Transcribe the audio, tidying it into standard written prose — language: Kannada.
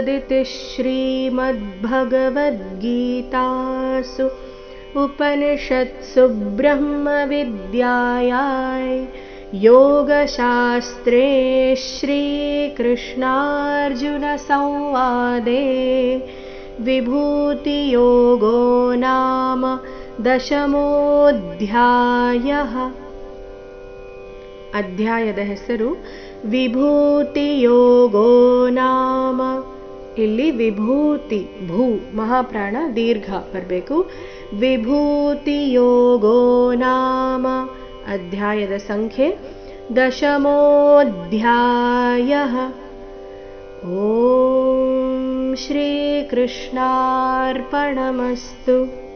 तत्सदिति श्रीमद्भगवद्गीतासु उपनिषत्सु ब्रह्मविद्यायां योगशास्त्रे श्रीकृष्णार्जुनसंवादे विभूतियोगो नाम 10मोऽध्यायः। ಅಧ್ಯಾಯದ ಹೆಸರು ವಿಭೂತಿಯೋಗೋ ನಾಮ. ಇಲ್ಲಿ ವಿಭೂತಿ ಭೂ ಮಹಾಪ್ರಾಣ ದೀರ್ಘ ಬರಬೇಕು. ವಿಭೂತಿಯೋಗೋ ನಾಮ ಅಧ್ಯಾಯದ ಸಂಖ್ಯೆ 10ಮೋऽಧ್ಯಾಯಃ. ಓಂ ಶ್ರೀಕೃಷ್ಣಾರ್ಪಣಮಸ್ತು.